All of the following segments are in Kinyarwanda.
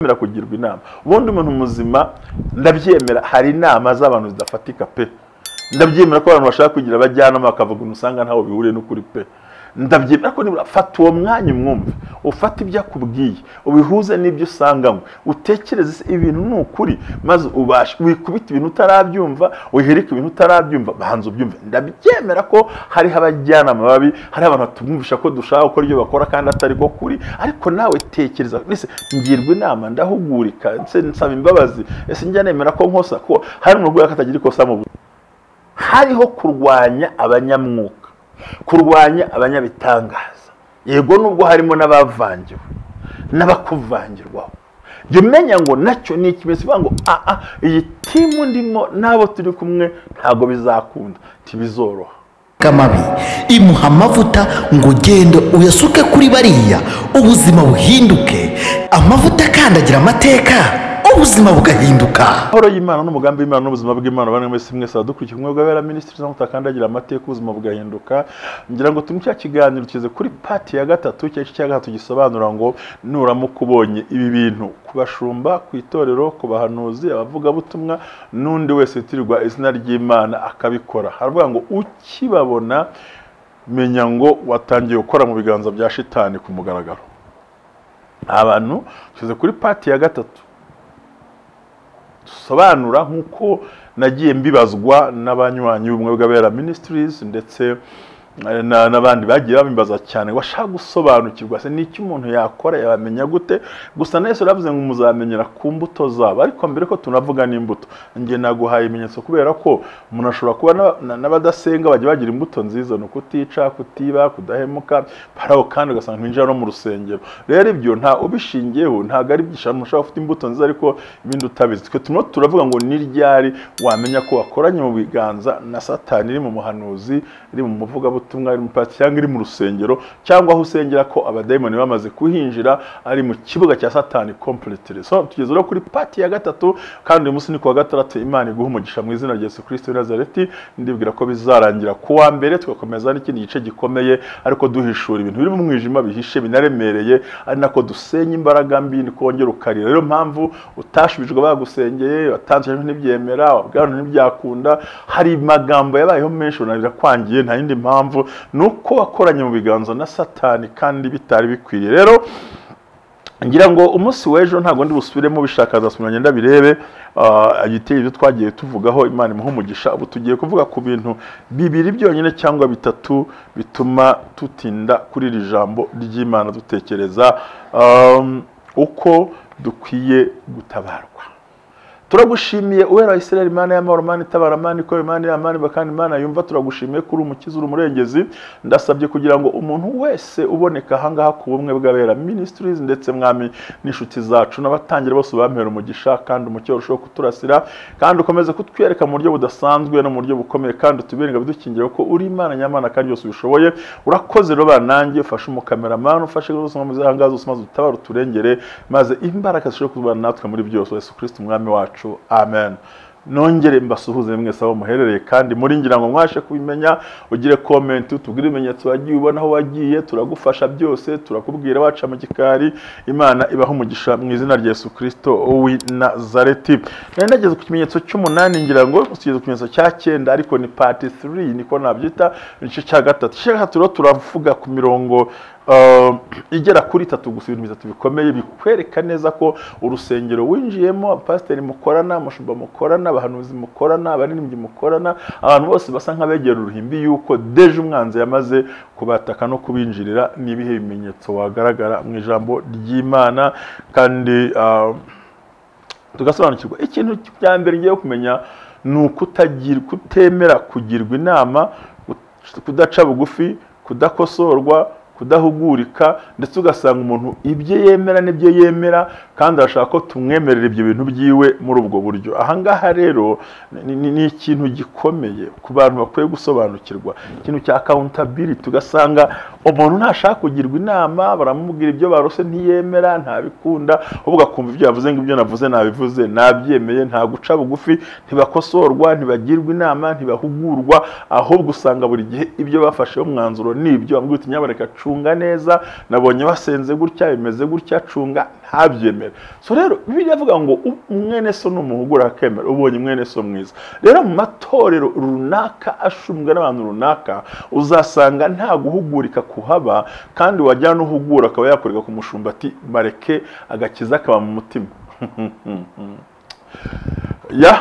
mera kugirwa inama ubundi umuntu muzima ndabyemera hari inama z'abantu zidafatika pe ndabyemera ko abantu bashaka kugira abajyanama bakavuga usanga ntaho bihuriye n'ukuri pe ndabyemera ko nibura fata uwo mwanya umwumve ufata ibyo akubwiye ubihuze n'ibyo usanganywe utekereze ibintu n'ukuri maze ubashe wikubita ibintu utarabyumva wihereka ibintu utarabyumva bahanze ubyumve ndabyemera ko hari abajyanama babi hari abantu batumvisha ko dushaka gukora ibyo bakora kandi atari ko kuri ariko nawe tekereza ese ngirwa inama ndahugurika nsaba imbabazi ese njya nemera ko nkosa ko hari mu rwego katagira ikosa mu hariho kurwanya abanyamwuka kurwanya abanyabitangaza yego nubwo harimo n'abavangiwe n'abakuvangirwaho jye menya ngo nacyo ni ikimenyetso ngo iyi timu ndimo nabo turi kumwe ntago bizakunda tibizoroha kamabi imuha amavuta ngo gendo uyasuke kuri bariya ubuzima buhinduke amavuta kandagira amateka ubuzima bugahinduka horo y'Imana n'umugambi w'Imana n'ubuzima bw'Imana bane mwese abadukurikiye umwe bwa Ministries n'utakandagira amateka ubuzima bugahinduka ngira ngo tumwe kiganiro kize kuri party ya gatatu cya gatatu gisobanura ngo nuramuka ubonye ibi bintu kubashumba kwitorero kubahanuzi abavuga butumwa nundi wese tirirwa izina ry'Imana akabikora haravuga ngo ukibabona menya ngo watangiye gukora mu biganza bya shitani ku mugaragaro abantu kize kuri party ya gatatu sobanura nkuko nagiye mbibazwa n'abanywanyi b'ubumwe bwa Ministries ndetse n'abandi bagiye bamimbaza cyane washaka gusobanukirwa se niki umuntu yakora yabamenya gute gusa nese uravuze ngo muzamenyera ku mbuto zabo ariko mbere ko tunavuga n'imbuto ngiye naguhaye imenyetso kubera ko umuntu ashobora kuba n'abadasenga bagiye bagira imbuto nziza no kutica kutiba kudahemuka paraho kandi ugasanga twinjira no mu rusengero rero ibyo nta ubishingiyeho ntago ari byishano ushaka ufite imbuto nziza ariko ibindi utabizi twe turavuga ngo ni ryari wamenya ko wakoranye mu biganza na Satani iri mu muhanuzi iri mu muvuga ubutumwa ari mu pati cyangwa iri mu rusengero cyangwa aho usengera ko abadayimoni bamaze kuhinjira ari mu kibuga cya Satani completely so tugeze ro kuri pati ya gatatu kandi uyu munsi ni ku wa gatandatu Imana iguhe umugisha mu izina rya Yesu Kristo w'i Nazareti ndibwira ko bizarangira ku wa mbere tugakomeza n'ikindi gice gikomeye ariko duhishura ibintu biri mu mwijima bihishe binaremereye ari nako dusenya imbaraga mbi ni kongera ukarira rero mpamvu utashubijwe bagusengeye watanze ntibyemera wabwana ntibyakunda hari magambo yabayeho menshi unarira kwangiye nta yindi mpamvu nuko wakoranye mu biganza na Satani kandi bitari bikwiriye rero ngira ngo umunsi w'ejo ntago ndi busubiremo bishakaza sumanya ndabirebe agiteye ibyo twagiye tuvugaho Imana imuha umugisha ubu tugiye kuvuga ku bintu bibiri byonyine cyangwa bitatu bituma tutinda kuri iri jambo ry'Imana dutekereza uko dukwiye gutabarwa turagushimiye uwera Israel Imana y'amahoro Imana itabara Imana ko Imana y'amani bakandi Imana yumva turagushimiye kuri umukiza uri umurengezi ndasabye kugira ngo umuntu wese uboneka ahangaha ku bumwe bw'abera Ministries ndetse mwami n'Inshuti zacu n'abatangira bose bampera umugisha kandi umucyo urushaho kuturasira kandi ukomeze kutwereka mu buryo budasanzwe no mu buryo bukomeye kandi tubirenga bidukingira ko uri Imana nyamana kandi yose ubishoboye urakoze rero banange ufashe umukameraman ufashe rwose mu zihangazo umaze utabara turengere maze imbaraga zishobora kubana natwe muri byose Yesu Kristo umwami wacu amen nongere mbasuhuze mwese abo muherereye kandi muri ngira ngo mwashe kubimenya ugire comment utubwire ibimenyetso wagiye ubona aho wagiye turagufasha byose turakubwira waca mu gikari Imana ibaho umugisha mu izina rya Yesu Kristo w'i Nazareti nari nageze ku kimenyetso cy'umunani ngira ngo tugeze ku kimenyetso cya 9 ariko ni part 3 niko nabyita igice cya gatatu rero turavuga ku mirongo igera kuri 3 gusa ibintu bitatu bikomeye bikwereka neza ko urusengero winjiyemo abapasiteri mukorana amashumba mukorana abahanuzi mukorana abaririmbyi mukorana abantu bose basa nk'abegera uruhimbi yuko deje umwanzi yamaze kubataka no kubinjirira nibihe bimenyetso wagaragara mu ijambo ry'Imana kandi tugasobanukirwa ikintu cya mbere ngiye kumenya nuko kutemera kugirwa inama kudaca bugufi kudakosorwa kudahugurika ndetse ugasanga umuntu ibyo yemera n'ibyo yemera kandi arashaka ko tumwemerera ibyo bintu byiwe muri ubwo buryo ahangaha rero ni ikintu gikomeye ku bantu bakwiye gusobanukirwa ikintu cya accountability ugasanga umuntu ntashaka kugirwa inama baramubwira ibyo barose ntiyemera ntabikunda uvuga kumva ibyo yavuze ngo ibyo navuze nabivuze nabyemeye nta guca bugufi ntibakosorwa ntibagirwa inama ntibahugurwa ahubwo usanga buri gihe ibyo bafashe umwanzuro nibyo bamubwira uti nyabareka cunga neza nabonye wasenze gutya bimeze gutya cunga ntabyemere. So rero Bibiliya avuga ngo mwene so n'umuhugura akemera, ubonye mwene so mwiza. Rero mu matorero runaka ashumbwa n'abantu runaka uzasanga nta guhugurika kuhaba, kandi wajyana uhugura akaba yakoreka ku mushumba ati mareke agakiza akaba mu mutima.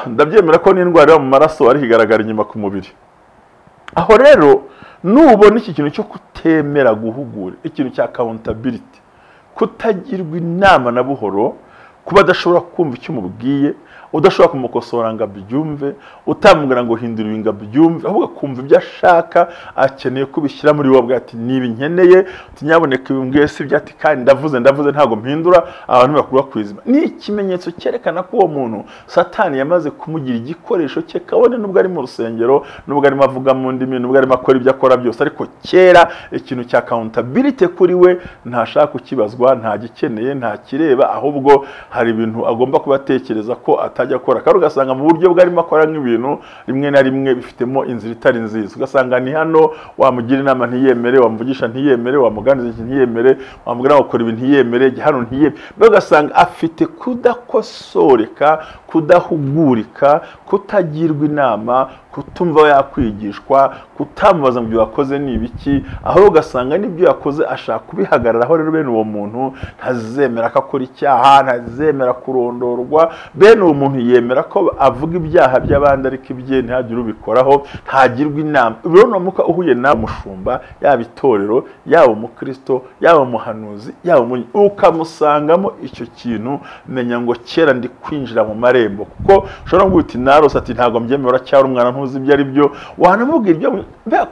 Ndabyemera ko n'indwara yo mu maraso ari kigaragara inyuma ku mubiri. Aho rero nubona iki kintu cyo kutemera guhugura, ikintu cya accountability, kutagirwa inama na buhoro, kuba adashobora kumva icyo umubwiye, udashobora kumukosora ngo abyumve, utamubwira ngo hindura ibi ngo abyumve, ahubwo kumva ibyo ashaka, akeneye kubishyira muri wowe ati niba nkeneye, nyaboneka ibimbwiye si byo, ati kandi ndavuze ntago mpindura, abantu bakura kwizima. Ni ikimenyetso cyerekana ko uwo muntu Satani yamaze kumugira igikoresho cye, kabone nubwo ari mu rusengero, nubwo arimo avuga mu ndimi, nubwo arimo akora ibyo akora byose, ariko kera ikintu cya accountability kuri we ntashaka kukibazwa, nta gikeneye, nta kireba, ahubwo hari ibintu agomba kubatekereza ko atajya akora. Kandi ugasanga mu buryo bwarimo akora nk'ibintu rimwe na rimwe bifitemo inzira itari nziza. Ugasanga ni hano wamugira inama ntiyemere, wamuvugisha ntiyemere, wamuganiriza ntiyemere, wamubwira gukora ibintu ntiyemere, hano ntiyemere. Ugasanga afite kudakosoreka, kudahugurika, kutagirwa inama, kutumva yakwigishwa, kutamubaza ngo ibyo wakoze ni ibiki, aho ugasanga n'ibyo yakoze ashaka kubihagararaho. Rero bene uwo muntu ntazemera ko akora icyaha, ntazemera kurondorwa, bene uwo muntu yemera ko avuga ibyaha by'abandi ariko ibye ntihagire ubikoraho, ntagirwa inama. Rero n'umuka uhuye nawe umushumba, yaba itorero, yaba umukristo, yaba umuhanuzi, yaba ukamusangamo icyo kintu, menya ngo kera ndi kwinjira mu marembo, kuko ushobora kuvuga uti narose ati ntago mbyemera cyari umwana ntuzi ibyo ari byo, wanamubwira ibyo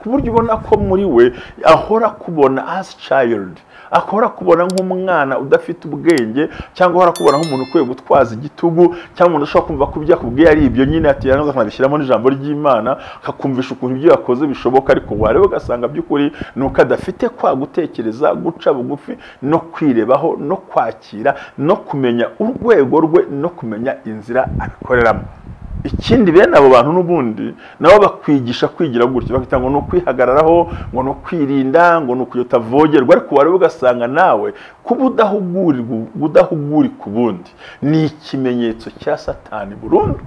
ku buryo ubona ko muri we ahora kubona as child, akora kubona nk'umwana udafite ubwenge, cyangwa ahora kubona nk'umuntu ukwiye gutwaza igitugu, cyangwa umuntu ushobora kumva ko ibyo akubwiye ari ibyo nyine, ati yarangiza akanabishyiramo n'ijambo ry'Imana, akakumvisha ukuntu ibyo yakoze bishoboka, ariko wareba ugasanga by'ukuri ni uko adafite kwa gutekereza, guca bugufi, no kwirebaho, no kwakira, no kumenya urwego rwe, no kumenya inzira abikoreramo. Ikindi bene abo bantu n'ubundi nabo bakwigisha kwigira gutyo, bakita ngo no kwihagararaho, ngo no kwirinda, ngo no kuyota vogerwa, ariko warebe ugasanga nawe kuba udahuguri ku bundi ni ikimenyetso cya Satani burundu.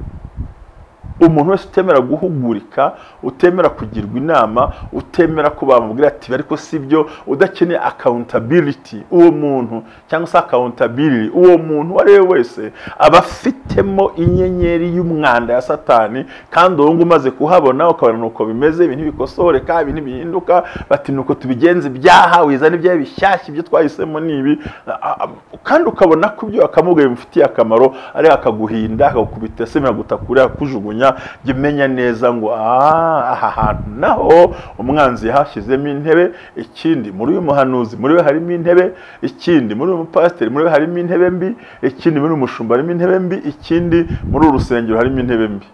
Umuntu wese utemera guhugurika, utemera kugirwa inama, utemera ko bamubwira ati ariko sibyo, udakeneye accountability, uwo muntu cyangwa se accountability, uwo muntu wari wese aba afitemo inyenyeri y'umwanda ya Satani, kandi uwo umaze kuhabona ukabona nuko bimeze, ibintu bikosoreka, ibintu bihinduka, bati nuko tubigenza ibyaha, wizana ibyaha bishyashya, ibyo twahisemo nibi, kandi ukabona ko ibyo akamubwira bimufitiye akamaro, ari akaguhinda, akakubita semera gutakura, akujugunya. Jimenya neza ngo aha hantu naho umwanzi yahashyizemo intebe. Ikindi muri uyu muhanuzi muri we harimo intebe, ikindi muri uyu mupasiteri muri we harimo intebe mbi, ikindi muri umushumba harimo intebe mbi, ikindi muri urusengero harimo intebe mbi.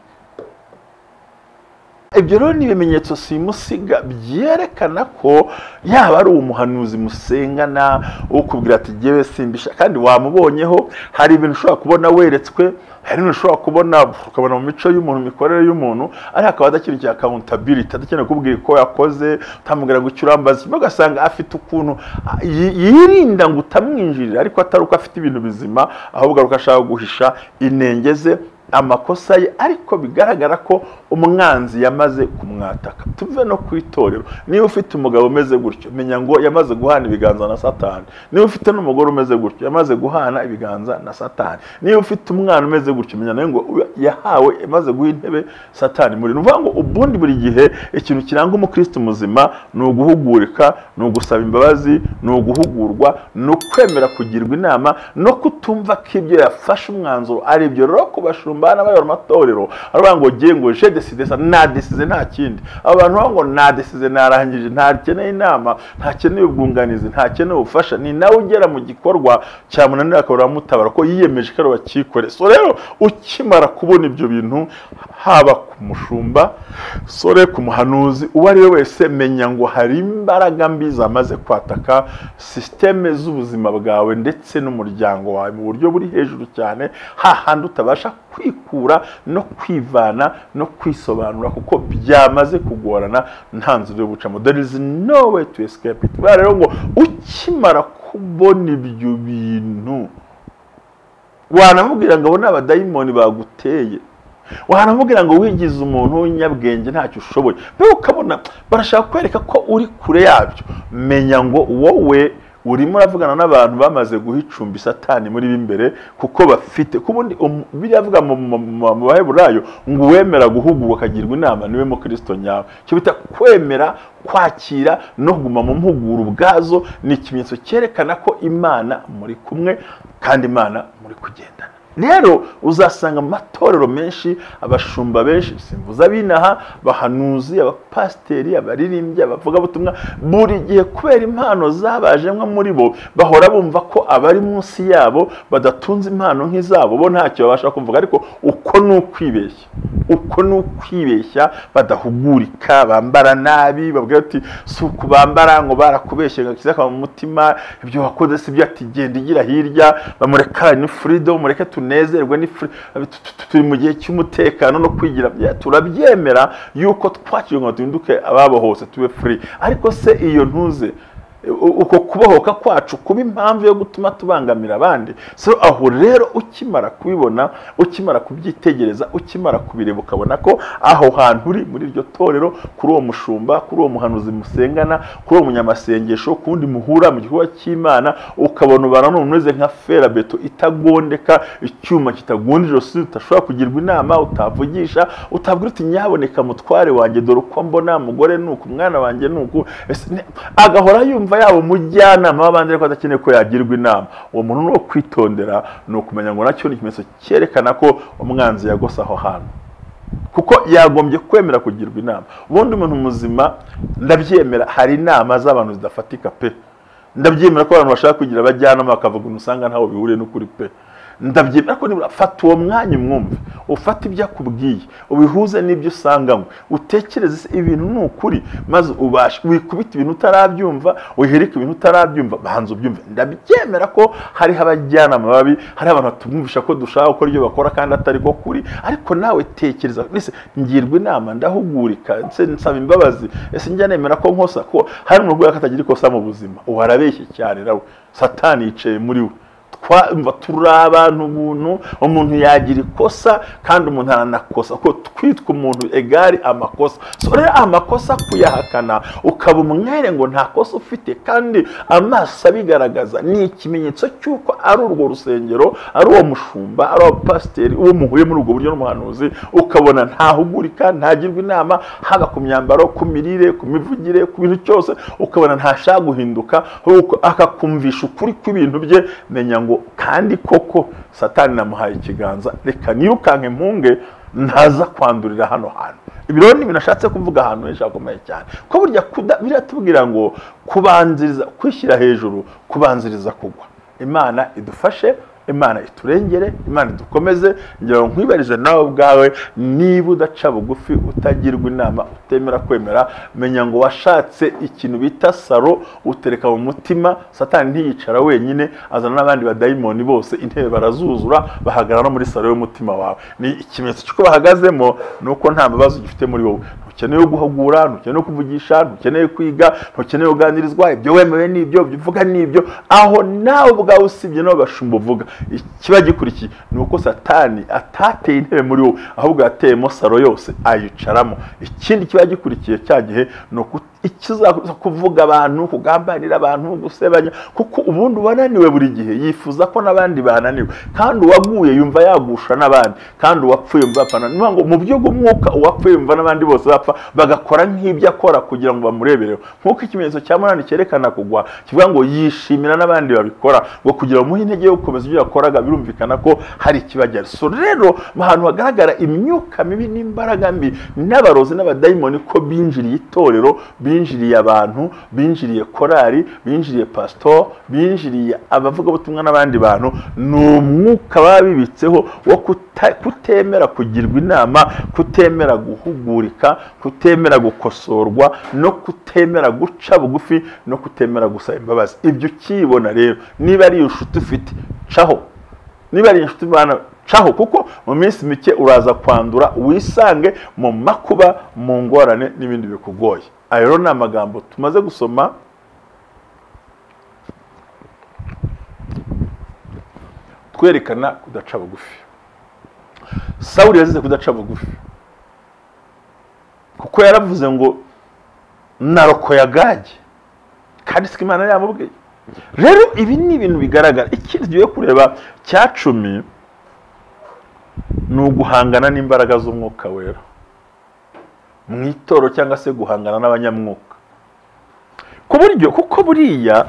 Ibyo rero ni ibimenyetso simusiga byerekana ko yaba ari umuhanuzi musengana ukubwira ati jyewe simbisha, kandi wamubonyeho. Hari ibintu ushobora kubona weretswe, hari ibintu ushobora kubona ukabona mu mico y'umuntu, mikorere y'umuntu, ari akaba adakiri accountability, adakeneye kubwira ko yakoze, utamubwira ngo icyo urambaza, ugasanga afite ukuntu yirinda ngo utamwinjirira, ariko atari uko afite ibintu bizima, ahubwo ukashaka guhisha inengeze, amakosa ye, ariko bigaragara ko umwanzi yamaze kumwataka. Tuve no kwitorero, niba ufite umugabo umeze gutyo, menya ngo yamaze guhana ibiganza na Satani. Niba ufite n'umugore umeze gutyo, yamaze guhana ibiganza na Satani. Niba ufite umwana umeze gutyo, menya nawe ngo yahawe, yamaze guha intebe Satani muri. Nuvuga ngo ubundi buri gihe ikintu kiranga umukristo muzima ni uguhugurika, ni ugusaba imbabazi, ni uguhugurwa, ni ukwemera kugirwa inama, no kutumva ko ibyo yafashe umwanzuro ari byo. Rero kubashumba n'abayobora amatorero aravuga ngo giye ngo je décider ça, na décider nta kindi. Abantu bavuga ngo na décider narangije, nta keneye inama, nta keneye ubwunganizi, nta keneye ubufasha, ni nawe ugera mu gikorwa cyamunanira akabura mutabara ko yiyemeje ko bakikore. So rero ukimara kubona ibyo bintu, haba ku mushumba, sore ku muhanuzi, uwo ari we wese, menya ngo hari imbaraga mbi zamaze kwataka systeme z'ubuzima bwawe ndetse n'umuryango wawe mu buryo buri hejuru cyane, hahandi utabasha kwikura no kwivana no kwisobanura, kuko byamaze kugorana, nta nzira yo gucamo. There is no way to escape it. Rero ngo ukimara kubona ibyo bintu, wanamubwira ngo abo ni abadayimoni baguteye, wanamubwira ngo wigize umuntu w'inyabwenge ntacyo ushoboye, mbere ukabona barashaka kwereka ko uri kure yabyo. Menya ngo wowe urimo uravugana n'abantu bamaze guha icumbi Satani muri b'imbere, kuko bafite kubundi biravuga mu Baheburayo ngo uwemera guhugurwa akagirwa inama niwe mu Kristo nyawe. Cyo bita kwemera, kwakira no kuguma mu mpuguro ubwazo ni ikimenyetso cyerekana ko Imana muri kumwe kandi Imana muri kugendana. Rero uzasanga mu matorero menshi abashumba benshi, simvuza binaha, bahanuzi, abapasiteri, abaririmbyi, abavuga butumwa, buri gihe kubera impano zabajemwe muri bo bahora bumva ko abari munsi yabo badatunze impano nk'izabo, bo ntacyo babasha kuvuga. Ariko uko nukwibeshya, uko nukwibeshya, badahugurika, bambara nabi, babwira ati si ukubambara ngo barakubeshye gakizaka mu mutima, ibyo wakoze si byo, ati genda igira hirya, bamureka ni freedom, mureke tunezerwe, ni turi mu gihe cy'umutekano no kwigira. Turabyemera yuko twakiriye ngo duhinduke ababo hose tube free, ariko se iyo ntuze uko kubohoka kwacu kuba impamvu yo gutuma tubangamira abandi. So aho rero ukimara kubibona, ukimara kubyitegereza, ukimara kubireba, ukabona ko aho hantu uri muri iryo torero, kuri uwo mushumba, kuri uwo muhanuzi musengana, kuri uwo munyamasengesho, kundi muhura mu gikorwa cy'Imana, ukabona ubana n'umeze nka ferabeto itagondeka, icyuma kitagundije ijosi, utashobora kugirwa inama, utavugisha, utabwira uti nyaboneka mutware wanjye, dore uko mbona, mugore nuko, umwana wanjye nuko, agahora yumva yabo mujyanama w'abandi ariko adakeneye ko yagirwa inama. Uwo muntu no kwitondera, no kumenya ngo nacyo ni ikimenyetso cyerekana ko umwanzi yagose aho hantu, kuko yagombye kwemera kugirwa inama. Ubundi umuntu muzima ndabyemera, hari inama z'abantu zidafatika pe, ndabyemera ko abantu bashaka kugira abajyanama bakavuga umusanga ntaho bihuriye n'ukuri pe, ndabyemera ko nibura fata uwo mwanya umwumve, ufata ibyo akubwiye, ubihuze n'ibyo usanganywe, utekereze ibintu n'ukuri, maze ubashe wikubita ibintu utarabyumva, wiherika ibintu utarabyumva, banza ubyumve. Ndabyemera ko hari abajyanama babi, hari abantu batumvisha ko dushaka gukora ibyo bakora kandi atari ko kuri, ariko nawe tekereza, ese ngirwa inama, ndahugurika, nsaba imbabazi, ese njya nemera ko nkosa, ko hari umuntu rwego atagira ikosa mu buzima, uharabeshye cyane nawe, Satani yicaye muri we. Twumva turi abantu, umuntu yagira ikosa kandi umuntu aranakosa, ko twitwa umuntu egari amakosa. So rero amakosa kuyahakana ukaba umwere ngo nta kosa ufite kandi amaso abigaragaza, ni ikimenyetso cy'uko ari urwo rusengero, ari uwo mushumba, ari uwo pasiteri, uwo muhuye muri ubwo buryo n'umuhanuzi, ukabona ntahugurika, ntagirwa inama, haba ku myambaro, ku mirire, ku mivugire, ku bintu cyose, ukabona ntashaka guhinduka, akakumvisha ukuri kw'ibintu bye. Menya ngo kandi koko Satani namuhaye ikiganza, reka nirukanke mpunge ntaza kwandurira hano hantu. Ibiro ni binashatse kuvuga ahantu henshi hakomeye cyane, ko burya biratubwira ngo kubanziriza, kwishyira hejuru, kubanziriza kugwa. Imana idufashe, Imana iturengere, Imana idukomeze. Ngira ngo nkwibarize nawe ubwawe, niba udaca bugufi, utagirwa inama, utemera kwemera, menya ngo washatse ikintu bita saro utereka mu mutima. Satani ntiyicara wenyine, azana n'abandi badayimoni bose, intebe barazuzura, bahagarara muri saro y'umutima wawe. Ni ikimenyetso cy'uko bahagazemo, nuko nta mbabazi ugifite muri wowe. Ntukeneye guhugura, ntukeneye kuvugisha, ntukeneye kwiga, ntukeneye kuganirizwa, ibyo wemewe n'ibyo uvuga n'ibyo, aho nawe ubwawe usibye no bashumba uvuga. Ikiba gikurikiye nuko Satani atateye intebe muri wowe, ahubwo yateyemo saro yose ayicaramo. Ikindi kiba gikurikiye cya gihe nuko ikizakuza kuvuga abantu, kugambanira abantu, gusebanya, kuko ubundi wananiwe buri gihe yifuza ko nabandi bananiwe, kandi uwaguye yumva yagusha nabandi, kandi uwapfuye yumva apana. Niyo ngo mu byo gumwuka uwapfuye yumva nabandi bose bapfa, bagakora nk'ibyo akora kugira ngo bamurebereho. Nkuko ikimenyetso cya munani cyerekana kugwa kivuga ngo yishimira nabandi babikora, ngo kugira umuhe intege yo gukomeza ibyo yakoraga, birumvikana ko hari ikibagera. So rero ahantu hagaragara imyuka mibi n'imbaraga mbi n'abarozi n'abadayimoni ko binjiriye itorero, binjiriye abantu, binjiriye korari, binjiriye pastor, binjiriye abavuga butumwa n'abandi bantu, n'umwuka babibitseho wo kutemera kugirwa inama, kutemera guhugurika, kutemera gukosorwa, no kutemera guca bugufi, no kutemera gusaba imbabazi. Ibyo ukibona rero, niba ari inshuti ufite, caho. Niba ari inshuti bana, caho, kuko mu minsi mike uraza kwandura, wisange mu makuba, mu ngorane n'ibindi bikugoye. Ayo ni amagambo tumaze gusoma. bitwerekana kudaca bugufi. Sawuli yazize kudaca bugufi kuko yaravuze ngo narokoye Agagi kandi siko Imana yamubwiye. Rero ibi ni ibintu bigaragara. Ikindi giye kureba cya 10 ni uguhangana n'imbaraga z'umwuka wera mu itoro cyangwa se guhangana n'abanyamwuka. Ku buryo kuko buriya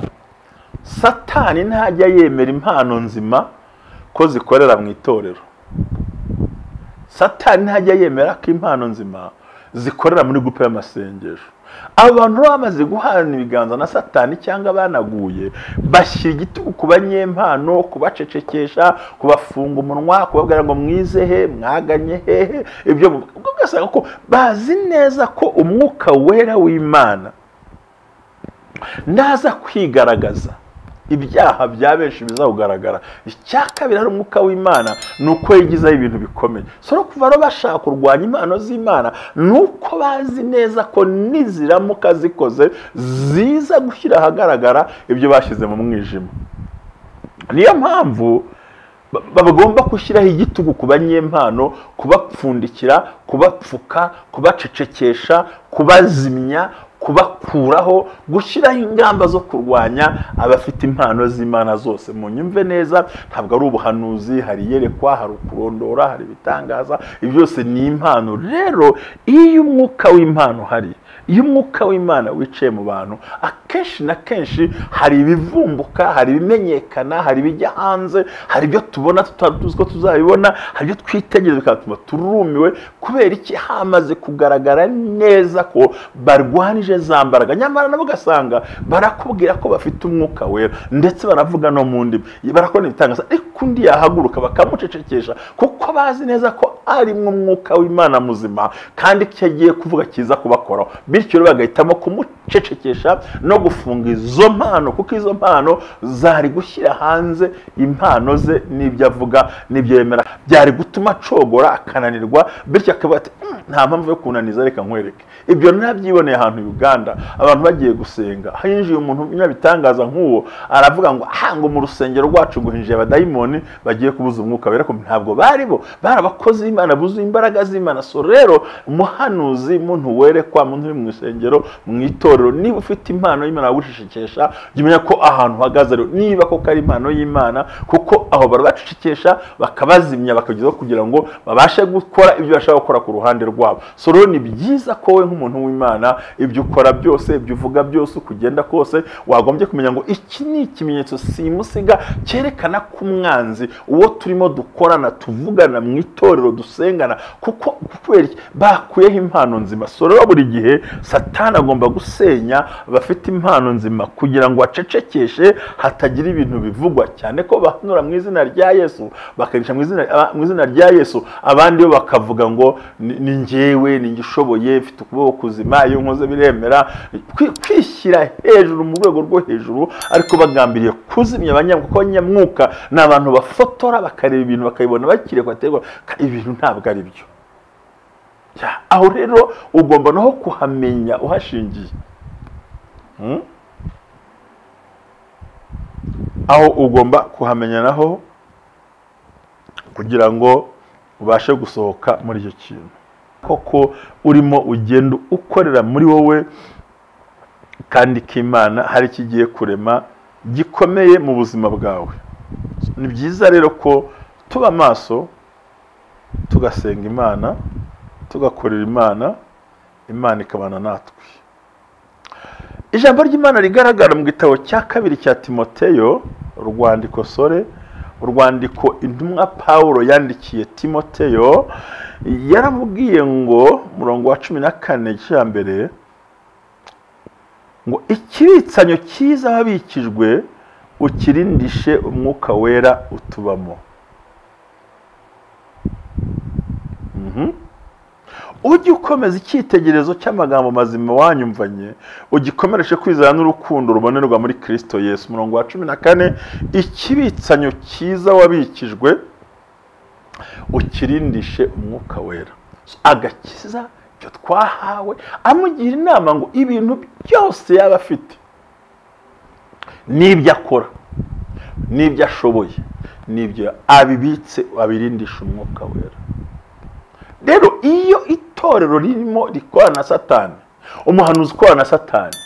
Satani ntajya yemera impano nzima ko zikorera mu itorero. Satani ntajya yemera ko impano nzima zikorera muri gupe y'amasengesho. Abantu bamaze guhana ibiganza na Satani cyangwa banaguye bashyira igitugu ku banyempano, kubacecekesha, kubafunga umunwa, kubabwira ngo mwizehe, mwaganye hehe. Ibyo ugasanga ko bazi neza ko umwuka wera w'Imana ndaza kwigaragaza ibyaha bya benshi bizakugaragara. Icyakabiri ari umwuka w'Imana nuko yigizaho ibintu bikomeye. So kuva ro bashaka kurwanya impano z'Imana nuko bazi neza ko niziramuka zikoze ziza gushyira ahagaragara ibyo bashyize mu mwijima. Niyo mpamvu bagomba gushyiraho igitugu ku banyempano, kubapfundikira, kubapfuka, kubacecekesha, kubazimya, kubakuraho, gushyiraho ingamba zo kurwanya abafite impano z'Imana zose. Mu nyumve neza, ntabwo ari ubuhanuzi, hari iyerekwa, hari kurondora, hari ibitangaza, ibyo byose ni impano. Rero iyo umwuka w'impano hari, iyo umwuka w'Imana wicaye mu bantu, akenshi na kenshi hari ibivumbuka, hari ibimenyekana, hari ibijya hanze, hari ibyo tubona tutazi ko tuzabibona, hari ibyo twitegereza bikatuma turumiwe. Kubera iki? Hamaze kugaragara neza ko barwanije za mbaraga. Nyamara nabo gasanga barakubwira ko bafite umwuka wera, ndetse baravuga no mu ndimi, barakora ibitangaza, ariko undi yahaguruka bakamucecekesha kuko bazi neza ko ari umwuka w'Imana muzima kandi icyo agiye kuvuga kiza kubakoraho. Bityo rero bagahitamo kumucecekesha no gufunga izo mpano, kuko izo mpano zari gushyira hanze impano ze n'ibyo avuga n'ibyo yemera, byari gutuma acogora akananirwa, bityo akavuga ati nta mpamvu yo kunaniza, reka nkwereke. Ibyo nabyiboneye ahantu Uganda, abantu bagiye gusenga, hinjiye umuntu unyabitangaza nk'uwo, aravuga ngo ngo mu rusengero rwacu guhinjiye abadayimoni bagiye kubuza umwuka wera. Ko ntabwo baribo, barabakozi b'Imana buzuye imbaraga z'Imana. So rero umuhanuzi, muntu werekwa, muntu uri mu rusengero, mu itorero, niba ufite impano y'Imana gushishikesha, jya ko ahantu uhagaze rero niba koko ari impano y'Imana, kuko aho barabacecekesha bakabazimya bakagezaho kugira ngo babashe gukora ibyo bashaka gukora ku ruhande rwabo. So rero ni byiza ko we nk'umuntu w'Imana ibyo ukora byose, ibyo uvuga byose, kugenda kose, wagombye kumenya ngo iki ni ikimenyetso simusiga cyerekana ko umwanzi uwo turimo dukorana, tuvugana mu itorero, dusengana, kuko kubera bakuyeho impano nzima. So rero buri gihe Satani agomba gusenya abafite impano nzima kugira ngo acecekeshe hatagira ibintu bivugwa, cyane ko bahanura mu izina rya Yesu, bakagisha mu izina rya Yesu, abandi bo bakavuga ngo ni njyewe, ni ngishoboye, mfite ukuboko kuzima, iyo nkoze biremera, kwishyira hejuru mu rwego rwo hejuru, ariko bagambiriye kuzimya abanyamwuka. Ni abantu bafotora bakareba ibintu bakabibona bakire kwaterwa, ibintu ntabwo ari byo. Aho rero ugomba naho kuhamenya uhashingiye. Aho ugomba kuhamenya naho kugira ngo ubashe gusohoka muri icyo kintu koko urimo ugenda ukorera muri wowe, kandi k'Imana hari kigiye kurema gikomeye mu buzima bwawe. Ni byiza rero ko tuba maso, tugasenga Imana, tugakorera Imana, Imana ikabana natwe. Ijambo ry'Imana rigaragara mu gitabo cya 2 cya Timoteyo, urwandiko intumwa Paulo yandikiye Timoteyo, yaramubwiye ngo murongo wa 14 cyambere ngo ikibitsanyo cyiza wabikijwe ukirindishe umwuka wera utubamo. Ujye ukomeza icyitegerezo cy'amagambo mazima wanyumvanye, ugikomereshe kwizera n'urukundo rubonerwa muri Kristo Yesu. Murongo wa 14, ikibitsanyo cyiza wabikijwe ukirindishe umwuka wera. Agakiza cyo twahawe, amugira inama ngo ibintu byose yaba afite n'ibyo akora n'ibyo ashoboye n'ibyo abibitse abirindisha umwuka wera. Rero iyo itorero ririmo rikorana na Satani, umuhanuzi ukorana na Satani,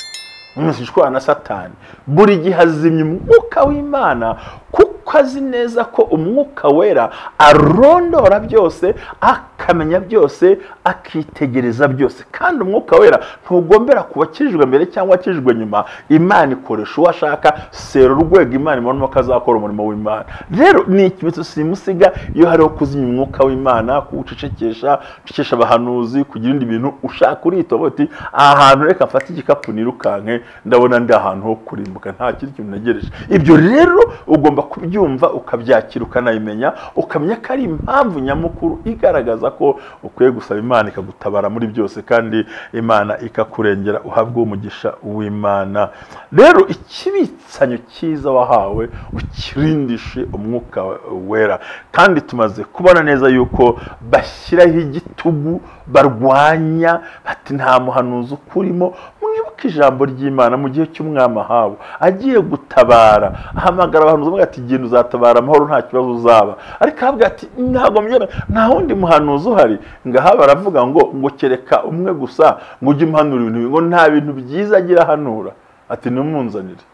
umwigisha ukorana na Satani, buri gihe azimya umwuka w'Imana, kuko azi neza ko umwuka wera arondora byose, akamenya byose, akitegereza byose. Kandi umwuka wera ntugombera kuba akijijwe mbere cyangwa akijijwe nyuma. Imana ikoresha uwo ashaka, sera urwego Imana ibonamo ko azakora umurimo w'Imana. Rero ni ikimenyetso simusiga iyo hariho kuzimya umwuka w'Imana, kuwucecekesha, ucecekesha abahanuzi, kugira ibindi bintu ushaka uritoba uti aha hantu reka mfate igikapu nirukanke, ndabona ndi ahantu ho kurimbuka, nta kindi kintu ntegereje. Ibyo rero ugomba kubyumva, ukabyakira, ukanabimenya, ukamenya ko ari impamvu nyamukuru igaragaza ko ukwiye gusaba Imana ikagutabara muri byose, kandi Imana ikakurengera, uhabwe umugisha w'Imana. Rero ikibitsanyo cyiza wahawe ukirindishe umwuka wera. Kandi tumaze kubona neza yuko bashyiraho igitugu, barwanya bati nta muhanuzi ukurimo. Mwibuke ijambo ry'Imana mu gihe cy'umwami Ahabu agiye gutabara, ahamagara abahanuzi avuga ati genda uzatabara amahoro, nta kibazo uzaba. Ariko avuga ati ntabwo mbyera, nta wundi muhanuzi uhari. Ngaha baravuga ngo kereka umwe gusa, ngo ujye umuhanura ibintu, ngo nta bintu byiza agira hanura. Ati numunzanire.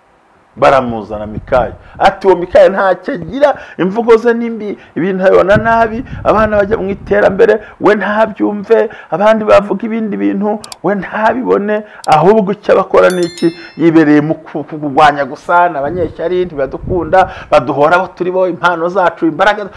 Baramuzana Mikaya, ati uwo Mikaya ntacyo agira, imvugo ze nimbi, ibintu abibona nabi, abana bajya mu iterambere we ntabyumve, abandi bavuga ibindi bintu we ntabibone, ahubwo icyo bakora niki, yibereye mu kurwanya gusana abanyeshyari, ntibadukunda, baduhora abo turi bo, impano zacu, imbaraga.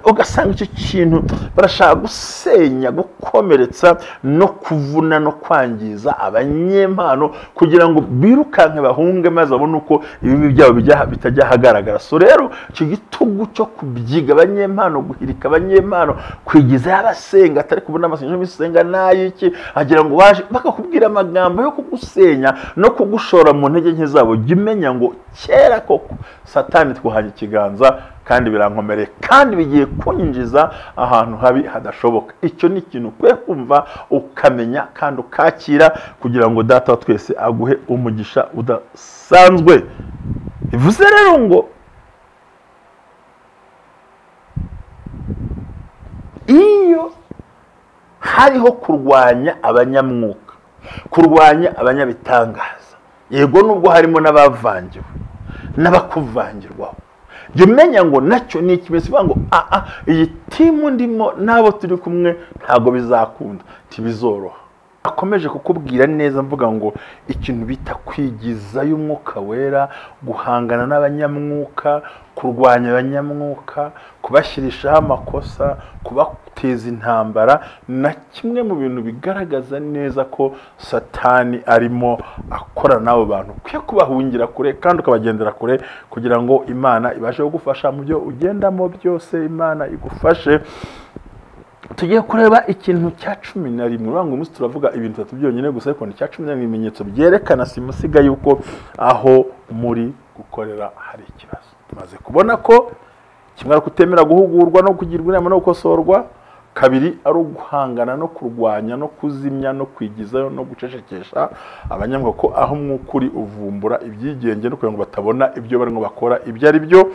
Ugasanga icyo kintu barashaka gusenya, gukomeretsa no kuvuna no kwangiza abanyempano, kugira ngo birukanke bahunge, maze babone uko ibibi byabo bitajya hagaragara. So rero icyo gitugu cyo kubyiga abanyempano, guhirika abanyempano, kwigiza abasenga atari kubona amasengesho bisenga nayiki, agira ngo waje bakakubwira amagambo yo kugusenya no kugushora mu ntege nke zabo. Jya umenya ngo kera koko Satani twahanye ikiganza, kandi birankomereye, kandi bigiye kunyinjiza ahantu habi hadashoboka. Icyo ni ikintu ukwiye kumva, ukamenya kandi ukakira, kugira ngo Data wa twese aguhe umugisha udasanzwe. Bivuze rero ngo iyo hariho kurwanya abanyamwuka, kurwanya abanyabitangaza, yego nubwo harimo n'abavangiwe n'abakuvangirwaho, jya umenya ngo nacyo ni ikimenyetso kivuga ngo iyi timu ndimo n'abo turi kumwe ntabwo bizakunda, ntibizoroha. Akomeje kukubwira neza mvuga ngo ikintu bita kwigizayo umwuka wera, guhangana n'abanyamwuka, kurwanya abanyamwuka, kubashyirishaho amakosa, kubateza intambara, na kimwe mu bintu bigaragaza neza ko Satani arimo akora n'abo bantu. Ukwiye kubahungira kure kandi ukabagendera kure, kugira ngo Imana ibashe kugufasha mu byo ugendamo byose. Imana igufashe. Tugiye kureba ikintu cya 11. Urango umunsi turavuga ibintu 3 byonyine gusa, ariko ni cya 11 ibimenyetso byerekana simusiga yuko aho muri gukorera hari ikibazo. Tumaze kubona ko kimwe ari kutemera guhugurwa no kugirwa inama no gukosorwa, kabiri ari uguhangana no kurwanya no kuzimya no kwigizayo no gucecekesha abanyamwuka, ko aho mwukuri uvumbura ibyigenge no kugira ngo batabona ibyo barimo bakora ibyo ari byo.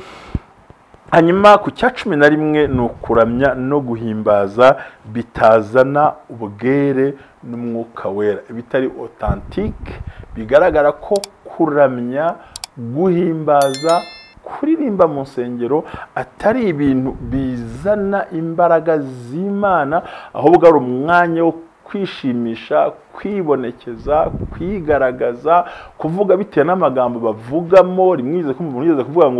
Hanyuma ku cya 11 ni ukuramya no guhimbaza bitazana ubwere n'umwuka wera, bitari authentique. Bigaragara ko kuramya, guhimbaza, kuririmba mu nsengero atari ibintu bizana imbaraga z'Imana, ahubwo ari umwanya wo kwishimisha, kwibonekeza, kwigaragaza, kuvuga bitewe n'amagambo bavugamo. Rimwize ko umuntu yigeze kuvuga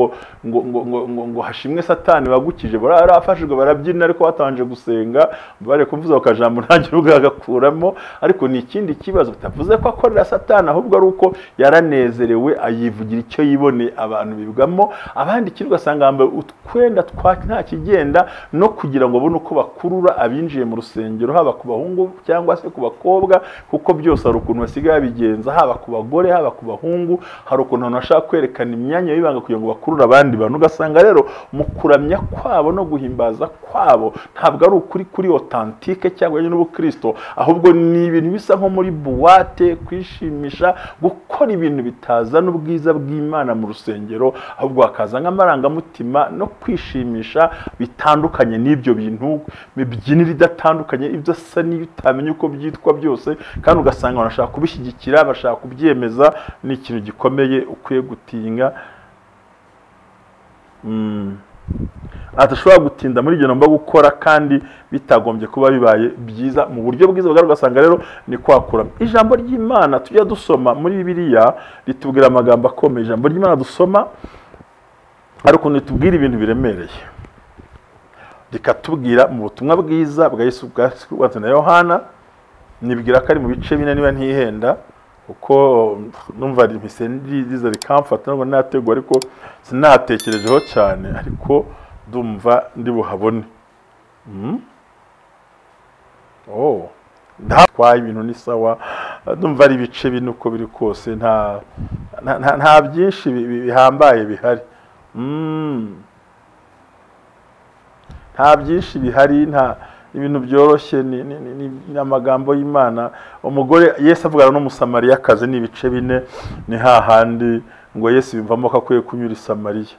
ngo hashimwe Satani wagukije, barafashijwe barabyina, ariko batanje gusenga bare kuvuza akajambo ntagire ugagakuramo. Ariko ni ikindi kibazo, bitavuze ko akorera Satani, ahubwo ari uko yaranezerewe, ayivugira icyo yibone, abantu bibwamo. Abandi kirwa asanga ambaye utwenda nta kigenda, no kugira ngo babone uko bakurura abinjiye mu rusengero, haba ku bahungu cyangwa cyangwa se ku bakobwa, kuko byose hari ukuntu basigaye bigenza, haba ku bagore haba ku bahungu, hari ukuntu abantu bashaka kwerekana imyanya y'ibanga kugira ngo bakurure abandi bantu. Ugasanga rero mu kuramya kwabo no guhimbaza kwabo ntabwo ari ukuri kuri authentique cyangwa n'ubukristo, ahubwo ni ibintu bisa nko muri buwate, kwishimisha, gukora ibintu bitazana ubwiza bw'Imana mu rusengero, ahubwo hakaza nk'amarangamutima no kwishimisha bitandukanye n'ibyo bintu, mibyinira idatandukanye, ibyo asa n'iyo utamenye uko byitwa byose, kandi ugasanga barashaka kubishyigikira, bashaka kubyemeza. Ni ikintu gikomeye ukwiye gutinya. Atashobora gutinda muri ibyo ngomba gukora kandi bitagombye kuba bibaye byiza mu buryo bwiza. Ugasanga rero ni kwakura ijambo ry'Imana tujya dusoma muri Bibiliya ritubwira amagambo akomeye. Ijambo ry'Imana dusoma ariko nitubwira ibintu biremereye, rikatubwira mu butumwa bwiza bwa Yesu bwanditswe na Yohana, nibwira ko ari mu bice 4 niba ntihenda, uko numva rimpise ndiza rikamfata ngo nategwa, ariko sinatekerejeho cyane, ariko ndumva ndi buhabone. Ndatwaye ibintu ni sawa, ndumva ari ibice 4 uko biri kose, nta byinshi bihambaye bihari. Nta byinshi bihari, nta ibintu byoroshye, ni amagambo y'Imana. Umugore Yesu avugana n'umusamariyakazi ni ibice 4, ni hahandi ngo Yesu bimvamo ko akwiye kunyura i Samariya.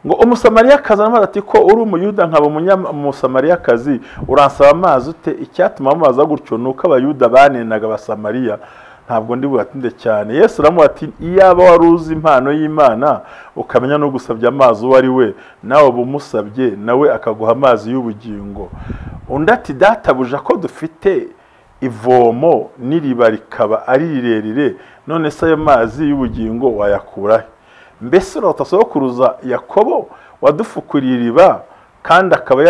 Ngo umusamariyakazi aramubaza ati, ko uri umuyuda nkaba umusamariyakazi uransaba amazi ute? Icyatuma amubaza gutyo nuko abayuda banenaga abasamariya. Ntabwo ndi buhatinde cyane. Yesu aramubaza ati, iyaba wari uzi impano y'Imana ukamenya no gusabya amazi uwo ari we, nawe bumusabye nawe akaguha amazi y'ubugingo. Undi ati, databuja ko dufite ivomo n'iriba rikaba ari rirerire, none se ayo mazi y'ubugingo wayakurahe? Mbese uratasokuruza Yakobo wadufukuriye iriba kandi akaba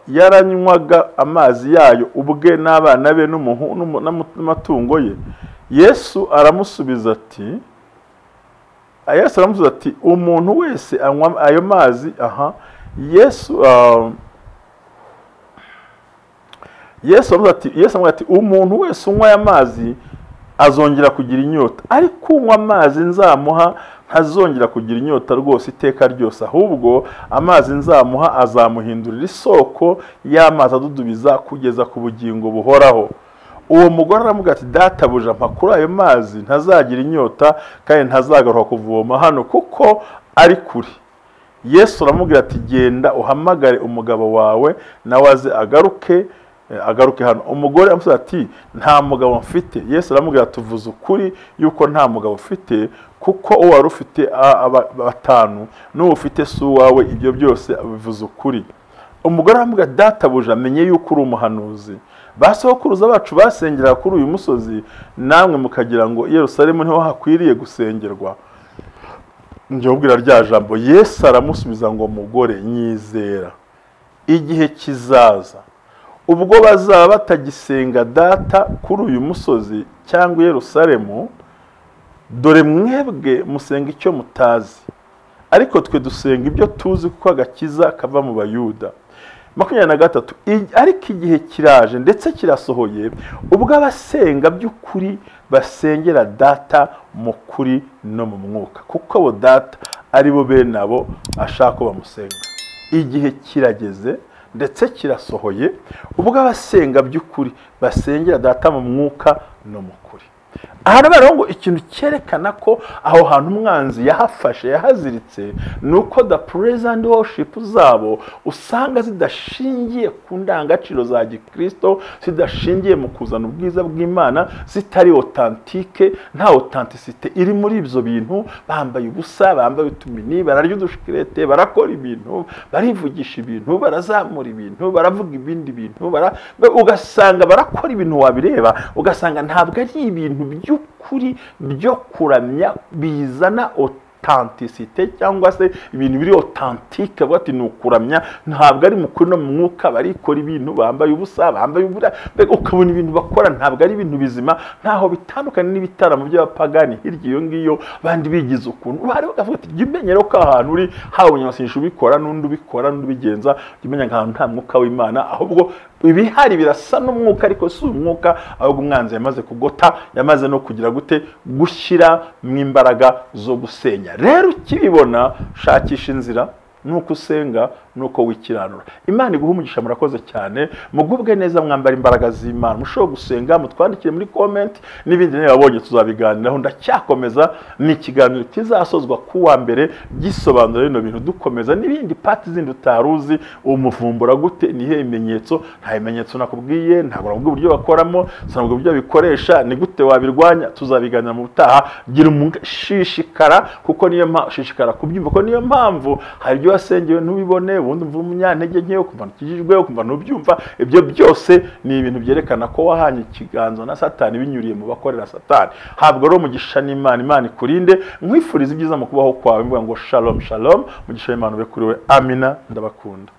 yaranywaga amazi yayo ubwe n'abana be n'amatungo ye? Yesu aramusubiza ati, umuntu wese anywa ayo mazi. Yesu aramubwira ati, umuntu wese unywa aya mazi azongera kugira inyota, ariko unywa amazi nzamuha ntazongera kugira inyota rwose iteka ryose, ahubwo amazi nzamuha azamuhindurira isoko y'amazi adudubiza kugeza ku bugingo buhoraho. Uwo mugore aramubwira ati, databuja mpa kuri ayo mazi ntazagira inyota kandi ntazagaruka kuvoma hano kuko ari kure. Yesu aramubwira ati, genda uhamagare umugabo wawe nawe aze agaruke hano. Umugore amusubiza ati, nta mugabo mfite. Yesu aramubwira ati, uvuze ukuri yuko nta mugabo ufite, kuko uwo wari ufite 5 n'uwo ufite si uwawe, ibyo byose bivuze ukuri. Umugore aramubwira, databuja menye yuko uri umuhanuzi. Basokuruza bacu basengera kuri uyu musozi, namwe mukagira ngo Yerusalemu niho hakwiriye gusengerwa. Njye ubwira rya jambo. Yesu aramusubiza ngo, mugore nyizera, igihe kizaza ubwo bazaba batagisenga data kuri uyu musozi cyangwa Yerusalemu, dore mwebwe musenga icyo mutazi, ariko twe dusenga ibyo tuzi kuko agakiza kava mu Bayuda. 23 ariko igihe kiraje ndetse kirasohoye ubwo abasenga by'ukuri basengera data mu kuri no mu mwuka, kuko abo data ari bo bene abo ashaka bamusenga. Igihe kirageze ndetse kirasohoye ubwo abasenga by'ukuri basengera data mu mwuka no mu kuri. Aha rero ngo ikintu cyerekana ko aho hantu umwanzi yahafashe yahaziritse, nuko the present worship zabo usanga zidashingiye ku ndangagaciro za Gikristo, zidashingiye mu kuzana ubwiza bw'Imana, zitari authentique, nta authenticité iri muri ibyo bintu. Bambaye ubusa, bambaye utumini, bararya udushikirete, barakora ibintu, barivugisha ibintu, barazamura ibintu, baravuga ibindi bintu, ugasanga barakora ibintu wabireba ugasanga ntabwo ari ibintu by'ukuri byo kuramya bizana authenticité cyangwa se ibintu biri authentique avuga ati nukuramya ntabwo ari mukuri no mu mwuka barikora ibintu bambaye ubusa bambaye ubura ukabona ibintu bakora ntabwo ari ibintu bizima ntaho bitandukanye n'ibitaramo by'abapagani hirya iyo ngiyo bandi bigize ukuntu bari bakavuga ati jya ko ahantu uri habonye abasinyisha ubikora n'undi ubikora n'undi bigenza jya ahantu nta mwuka w'Imana ahubwo ibihari birasa n'umwuka ariko si umwuka ahubwo umwanzi yamaze kugota yamaze no kugira gute gushyira mu imbaraga zo gusenya rero ukibibona shakisha inzira nuko usenga nuko wikiranura Imana iguhe umugisha murakoze cyane mugubwe neza mwambara imbaraga z'Imana mushobo gusenga mutwandikire muri comment n'ibindi nabonye tuzabiganiraho ndacyakomeza ni ikiganiro kizasozwa kuwa mbere gisobanura rino bintu dukomeza n'ibindi pati zindi utaruzi umuvumbura gute nihe imenyetso nta imenyetso nakubwiye ntabwo nabwo uburyo bakoramo sanabwo uburyo bikoresha ni gute wabirwanya tuzabiganira mu butaha gira umushishikara kuko niyo shishikara kubyumva ko niyo mpamvu hari ibyo wasengewe ntubibone ubundi mvuga umunyantege nkeyo kumva nukijijwe kumva nubyumva ibyo byose ni ibintu byerekana ko wahanye ikiganza na Satani binyuriye mu bakorera Satani habwo ro umugisha n'Imana Imana ikurinde nkwifuriza ibyiza mu kubaho kwawe mvuga ngo shalom shalom umugisha w'Imana ube kuri we amina ndabakunda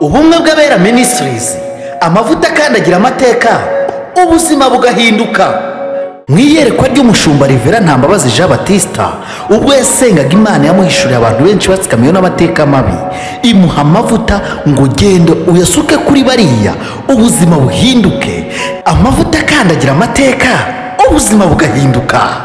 ubumwe bw'abera ministries amavuta kandagira amateka ubuzima bugahinduka mwiyerekwa ry'umushumba Rivera Ntambabazi Jean Baptiste ubwo yasengaga Imana yamuhishuriye abantu benshi batsikamiye n'amateka mabi imuha amavuta ngo gendo uyasuke kuri bariya ubuzima buhinduke amavuta kandagira amateka ubuzima bugahinduka